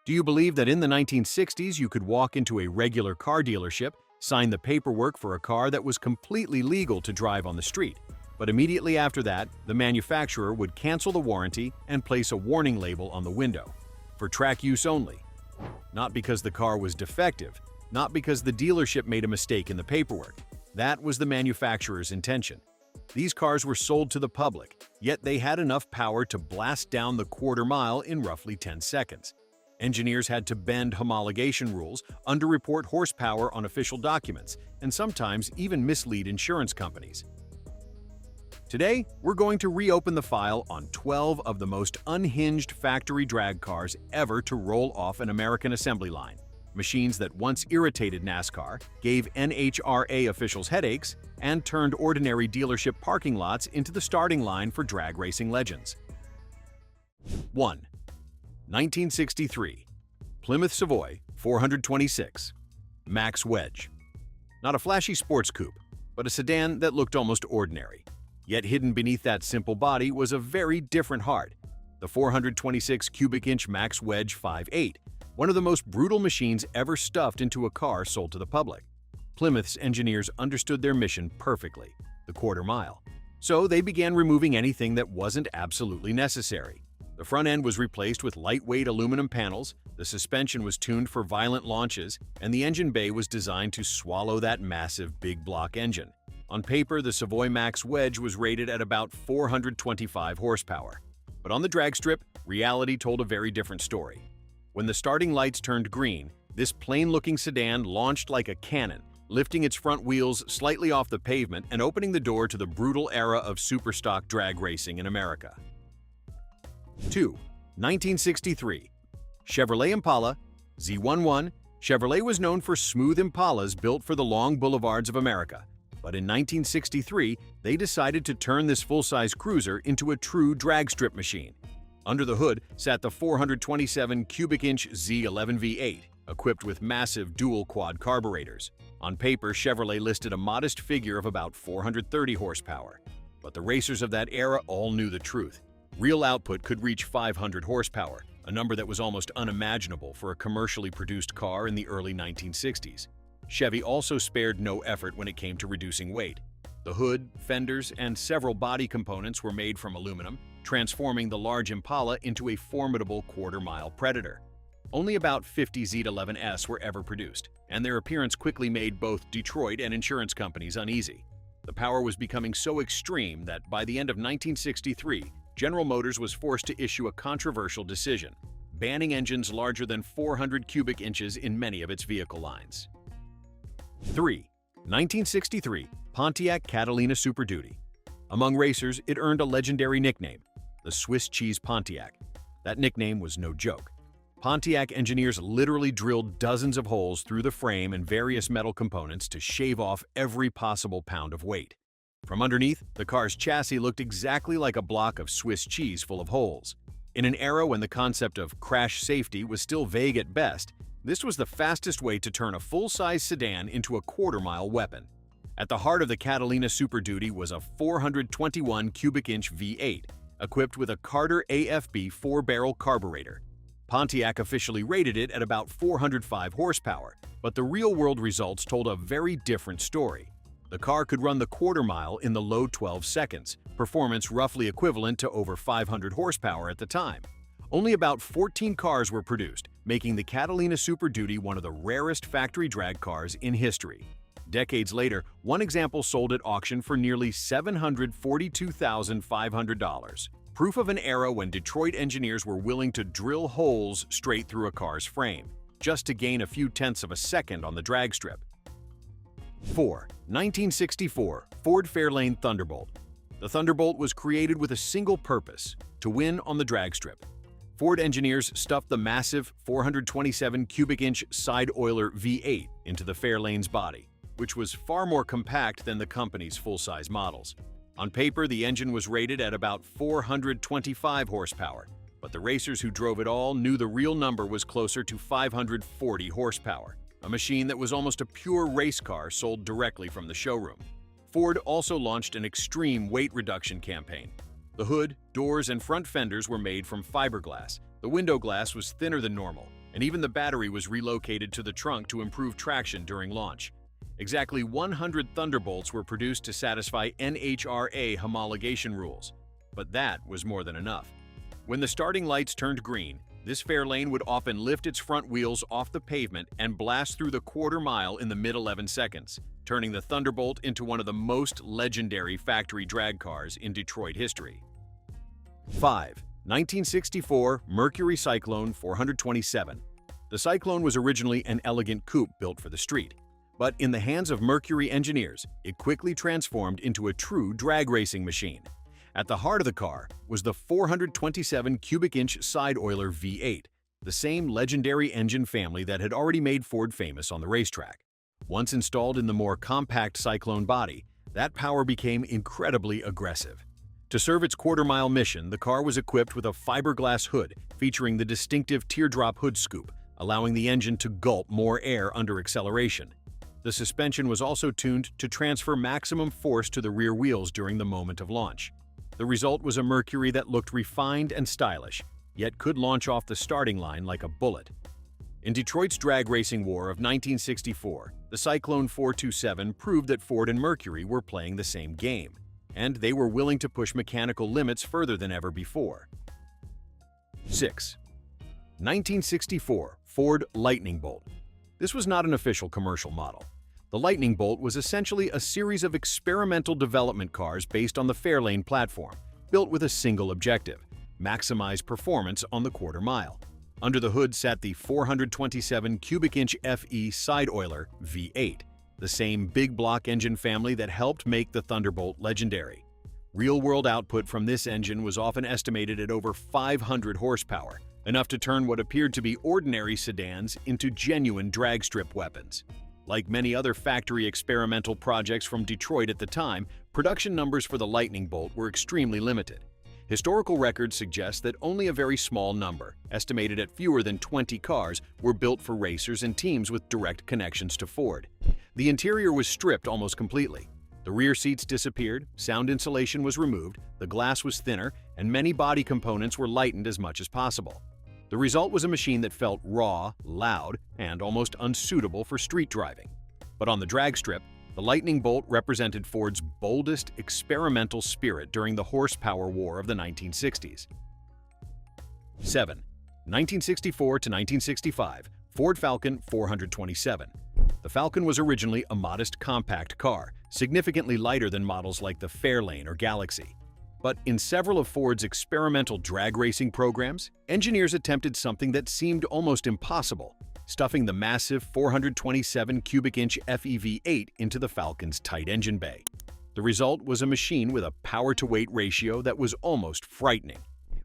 Do you believe that in the 1960s you could walk into a regular car dealership, sign the paperwork for a car that was completely legal to drive on the street, but immediately after that, the manufacturer would cancel the warranty and place a warning label on the window, for track use only? Not because the car was defective, not because the dealership made a mistake in the paperwork. That was the manufacturer's intention. These cars were sold to the public, yet they had enough power to blast down the quarter mile in roughly 10 seconds. Engineers had to bend homologation rules, underreport horsepower on official documents, and sometimes even mislead insurance companies. Today, we're going to reopen the file on 12 of the most unhinged factory drag cars ever to roll off an American assembly line. Machines that once irritated NASCAR, gave NHRA officials headaches, and turned ordinary dealership parking lots into the starting line for drag racing legends. 1. 1963. Plymouth Savoy 426. Max Wedge. Not a flashy sports coupe, but a sedan that looked almost ordinary. Yet hidden beneath that simple body was a very different heart. The 426 cubic inch Max Wedge 5.8, one of the most brutal machines ever stuffed into a car sold to the public. Plymouth's engineers understood their mission perfectly, the quarter mile. So they began removing anything that wasn't absolutely necessary. The front end was replaced with lightweight aluminum panels, the suspension was tuned for violent launches, and the engine bay was designed to swallow that massive big block engine. On paper, the Savoy Max Wedge was rated at about 425 horsepower. But on the drag strip, reality told a very different story. When the starting lights turned green, this plain-looking sedan launched like a cannon, lifting its front wheels slightly off the pavement and opening the door to the brutal era of superstock drag racing in America. 2. 1963. Chevrolet Impala Z11. Chevrolet was known for smooth Impalas built for the long boulevards of America. But in 1963, they decided to turn this full-size cruiser into a true drag strip machine. Under the hood sat the 427 cubic inch Z11 V8, equipped with massive dual-quad carburetors. On paper, Chevrolet listed a modest figure of about 430 horsepower. But the racers of that era all knew the truth. Real output could reach 500 horsepower, a number that was almost unimaginable for a commercially produced car in the early 1960s. Chevy also spared no effort when it came to reducing weight. The hood, fenders, and several body components were made from aluminum, transforming the large Impala into a formidable quarter-mile predator. Only about 50 Z11s were ever produced, and their appearance quickly made both Detroit and insurance companies uneasy. The power was becoming so extreme that by the end of 1963, General Motors was forced to issue a controversial decision, banning engines larger than 400 cubic inches in many of its vehicle lines. 3. 1963. Pontiac Catalina Super Duty. Among racers, it earned a legendary nickname, the Swiss Cheese Pontiac. That nickname was no joke. Pontiac engineers literally drilled dozens of holes through the frame and various metal components to shave off every possible pound of weight. From underneath, the car's chassis looked exactly like a block of Swiss cheese full of holes. In an era when the concept of crash safety was still vague at best, this was the fastest way to turn a full-size sedan into a quarter-mile weapon. At the heart of the Catalina Super Duty was a 421 cubic inch V8, equipped with a Carter AFB 4-barrel carburetor. Pontiac officially rated it at about 405 horsepower, but the real-world results told a very different story. The car could run the quarter mile in the low 12 seconds, performance roughly equivalent to over 500 horsepower at the time. Only about 14 cars were produced, making the Catalina Super Duty one of the rarest factory drag cars in history. Decades later, one example sold at auction for nearly $742,500. Proof of an era when Detroit engineers were willing to drill holes straight through a car's frame, just to gain a few tenths of a second on the drag strip. 4. 1964. Ford Fairlane Thunderbolt. The Thunderbolt was created with a single purpose: to win on the drag strip. Ford engineers stuffed the massive 427 cubic inch side-oiler V8 into the Fairlane's body, which was far more compact than the company's full-size models. On paper, the engine was rated at about 425 horsepower, but the racers who drove it all knew the real number was closer to 540 horsepower, a machine that was almost a pure race car sold directly from the showroom. Ford also launched an extreme weight reduction campaign. The hood, doors, and front fenders were made from fiberglass. The window glass was thinner than normal, and even the battery was relocated to the trunk to improve traction during launch. Exactly 100 Thunderbolts were produced to satisfy NHRA homologation rules, but that was more than enough. When the starting lights turned green, this Fairlane would often lift its front wheels off the pavement and blast through the quarter-mile in the mid-11 seconds, turning the Thunderbolt into one of the most legendary factory drag cars in Detroit history. 5. 1964 Mercury Cyclone 427. The Cyclone was originally an elegant coupe built for the street, but in the hands of Mercury engineers, it quickly transformed into a true drag racing machine. At the heart of the car was the 427 cubic inch side-oiler V8, the same legendary engine family that had already made Ford famous on the racetrack. Once installed in the more compact Cyclone body, that power became incredibly aggressive. To serve its quarter-mile mission, the car was equipped with a fiberglass hood featuring the distinctive teardrop hood scoop, allowing the engine to gulp more air under acceleration. The suspension was also tuned to transfer maximum force to the rear wheels during the moment of launch. The result was a Mercury that looked refined and stylish, yet could launch off the starting line like a bullet. In Detroit's drag racing war of 1964, the Cyclone 427 proved that Ford and Mercury were playing the same game, and they were willing to push mechanical limits further than ever before. 6. 1964 Ford Lightning Bolt. This was not an official commercial model. The Lightning Bolt was essentially a series of experimental development cars based on the Fairlane platform, built with a single objective: maximize performance on the quarter mile. Under the hood sat the 427 cubic inch FE side-oiler V8, the same big block engine family that helped make the Thunderbolt legendary. Real-world output from this engine was often estimated at over 500 horsepower, enough to turn what appeared to be ordinary sedans into genuine drag strip weapons. Like many other factory experimental projects from Detroit at the time, production numbers for the Lightning Bolt were extremely limited. Historical records suggest that only a very small number, estimated at fewer than 20 cars, were built for racers and teams with direct connections to Ford. The interior was stripped almost completely. The rear seats disappeared, sound insulation was removed, the glass was thinner, and many body components were lightened as much as possible. The result was a machine that felt raw, loud, and almost unsuitable for street driving. But on the drag strip, the Lightning Bolt represented Ford's boldest experimental spirit during the horsepower war of the 1960s. 7. 1964 to 1965 Ford Falcon 427. The Falcon was originally a modest compact car, significantly lighter than models like the Fairlane or Galaxy. But in several of Ford's experimental drag racing programs, engineers attempted something that seemed almost impossible: stuffing the massive 427 cubic inch FEV8 into the Falcon's tight engine bay. The result was a machine with a power-to-weight ratio that was almost frightening.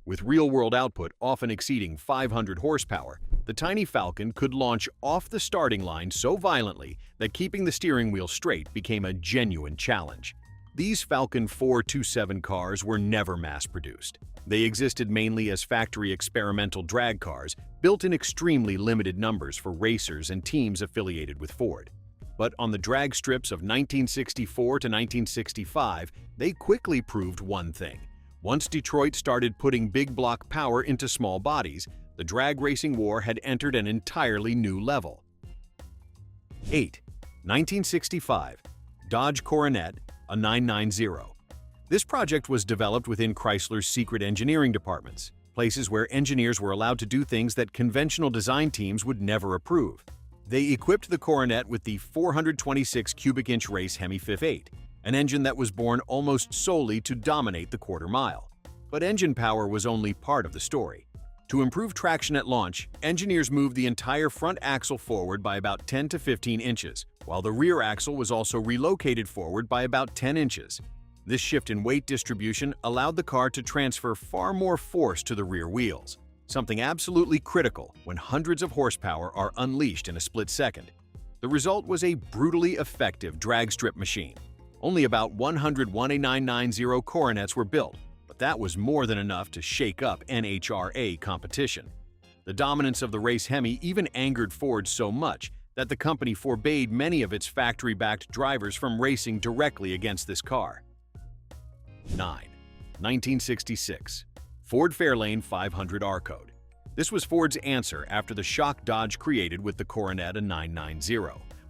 With real-world output often exceeding 500 horsepower, the tiny Falcon could launch off the starting line so violently that keeping the steering wheel straight became a genuine challenge. These Falcon 427 cars were never mass-produced. They existed mainly as factory experimental drag cars, built in extremely limited numbers for racers and teams affiliated with Ford. But on the drag strips of 1964 to 1965, they quickly proved one thing. Once Detroit started putting big block power into small bodies, the drag racing war had entered an entirely new level. 8. 1965 Dodge Coronet, a 990. This project was developed within Chrysler's secret engineering departments, places where engineers were allowed to do things that conventional design teams would never approve. They equipped the Coronet with the 426 cubic inch race Hemi 58, an engine that was born almost solely to dominate the quarter mile. But engine power was only part of the story. To improve traction at launch, engineers moved the entire front axle forward by about 10 to 15 inches, while the rear axle was also relocated forward by about 10 inches. This shift in weight distribution allowed the car to transfer far more force to the rear wheels, something absolutely critical when hundreds of horsepower are unleashed in a split second. The result was a brutally effective drag strip machine. Only about 100 990 Coronets were built, but that was more than enough to shake up NHRA competition. The dominance of the race Hemi even angered Ford so much that the company forbade many of its factory-backed drivers from racing directly against this car. 9. 1966 Ford Fairlane 500 R Code. This was Ford's answer after the shock Dodge created with the Coronet 990,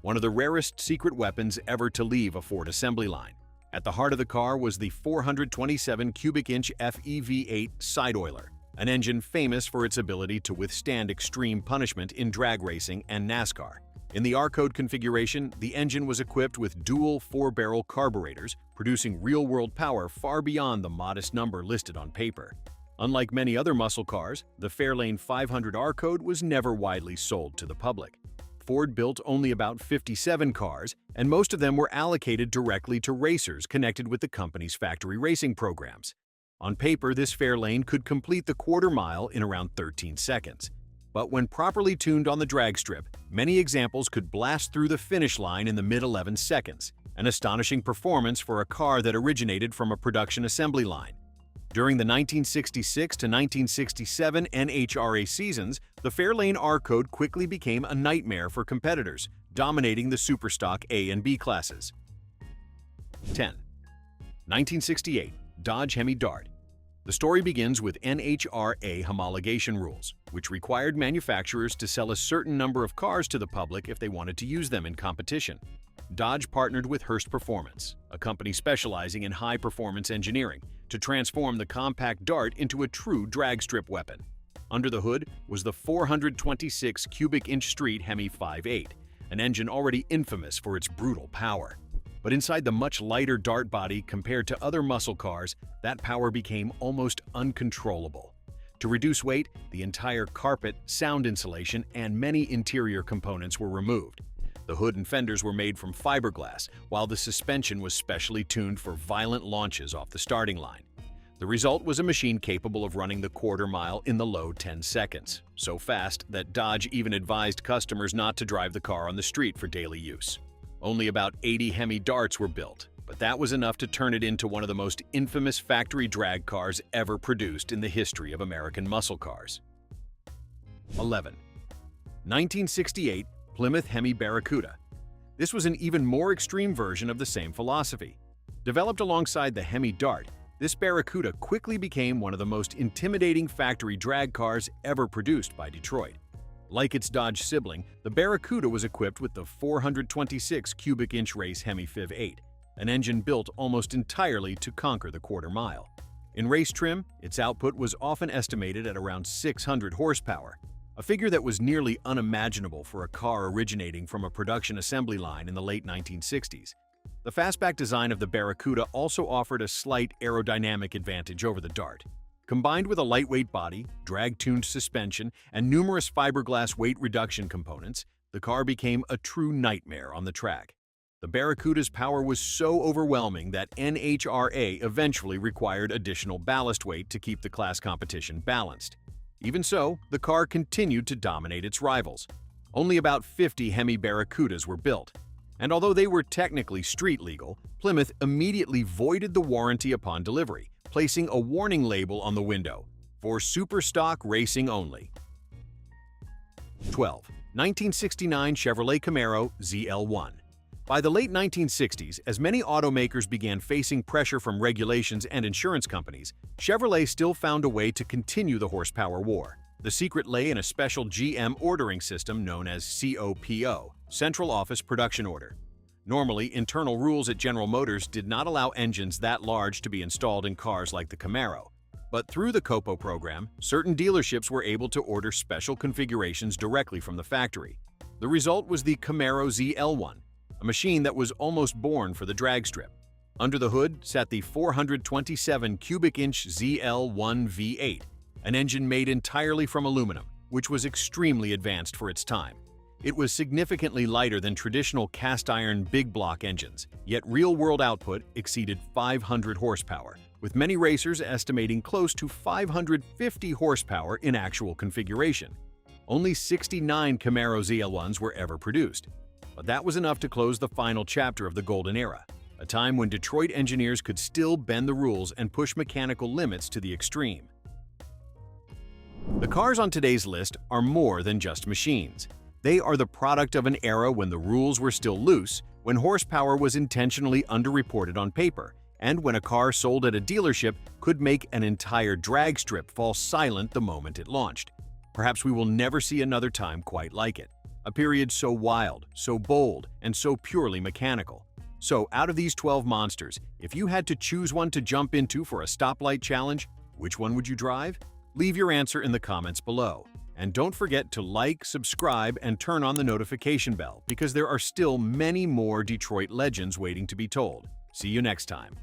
one of the rarest secret weapons ever to leave a Ford assembly line. At the heart of the car was the 427 cubic inch FEV8 side oiler, an engine famous for its ability to withstand extreme punishment in drag racing and NASCAR. In the R-Code configuration, the engine was equipped with dual 4-barrel carburetors, producing real-world power far beyond the modest number listed on paper. Unlike many other muscle cars, the Fairlane 500 R-Code was never widely sold to the public. Ford built only about 57 cars, and most of them were allocated directly to racers connected with the company's factory racing programs. On paper, this Fairlane could complete the quarter mile in around 13 seconds. But when properly tuned on the drag strip, many examples could blast through the finish line in the mid-11 seconds, an astonishing performance for a car that originated from a production assembly line. During the 1966 to 1967 NHRA seasons, the Fairlane R-Code quickly became a nightmare for competitors, dominating the superstock A and B classes. 10. 1968 Dodge Hemi Dart. The story begins with NHRA homologation rules, which required manufacturers to sell a certain number of cars to the public if they wanted to use them in competition. Dodge partnered with Hurst Performance, a company specializing in high-performance engineering, to transform the compact Dart into a true drag strip weapon. Under the hood was the 426 cubic inch street Hemi 5.8, an engine already infamous for its brutal power. But inside the much lighter Dart body compared to other muscle cars, that power became almost uncontrollable. To reduce weight, the entire carpet, sound insulation, and many interior components were removed. The hood and fenders were made from fiberglass, while the suspension was specially tuned for violent launches off the starting line. The result was a machine capable of running the quarter mile in the low 10 seconds, so fast that Dodge even advised customers not to drive the car on the street for daily use. Only about 80 Hemi Darts were built, but that was enough to turn it into one of the most infamous factory drag cars ever produced in the history of American muscle cars. 11. 1968 Plymouth Hemi Barracuda. This was an even more extreme version of the same philosophy. Developed alongside the Hemi Dart, this Barracuda quickly became one of the most intimidating factory drag cars ever produced by Detroit. Like its Dodge sibling, the Barracuda was equipped with the 426 cubic inch race Hemi 5.8, an engine built almost entirely to conquer the quarter mile. In race trim, its output was often estimated at around 600 horsepower, a figure that was nearly unimaginable for a car originating from a production assembly line in the late 1960s. The fastback design of the Barracuda also offered a slight aerodynamic advantage over the Dart. Combined with a lightweight body, drag-tuned suspension, and numerous fiberglass weight reduction components, the car became a true nightmare on the track. The Barracuda's power was so overwhelming that NHRA eventually required additional ballast weight to keep the class competition balanced. Even so, the car continued to dominate its rivals. Only about 50 Hemi Barracudas were built, and although they were technically street legal, Plymouth immediately voided the warranty upon delivery, placing a warning label on the window, "For superstock racing only." 12. 1969 Chevrolet Camaro ZL1. By the late 1960s, as many automakers began facing pressure from regulations and insurance companies, Chevrolet still found a way to continue the horsepower war. The secret lay in a special GM ordering system known as COPO, Central Office Production Order. Normally, internal rules at General Motors did not allow engines that large to be installed in cars like the Camaro. But through the COPO program, certain dealerships were able to order special configurations directly from the factory. The result was the Camaro ZL1, a machine that was almost born for the drag strip. Under the hood sat the 427 cubic inch ZL1 V8, an engine made entirely from aluminum, which was extremely advanced for its time. It was significantly lighter than traditional cast-iron big block engines, yet real-world output exceeded 500 horsepower, with many racers estimating close to 550 horsepower in actual configuration. Only 69 Camaro ZL1s were ever produced, but that was enough to close the final chapter of the Golden Era, a time when Detroit engineers could still bend the rules and push mechanical limits to the extreme. The cars on today's list are more than just machines. They are the product of an era when the rules were still loose, when horsepower was intentionally underreported on paper, and when a car sold at a dealership could make an entire drag strip fall silent the moment it launched. Perhaps we will never see another time quite like it. A period so wild, so bold, and so purely mechanical. So, out of these 12 monsters, if you had to choose one to jump into for a stoplight challenge, which one would you drive? Leave your answer in the comments below. And don't forget to like, subscribe, and turn on the notification bell because there are still many more Detroit legends waiting to be told. See you next time.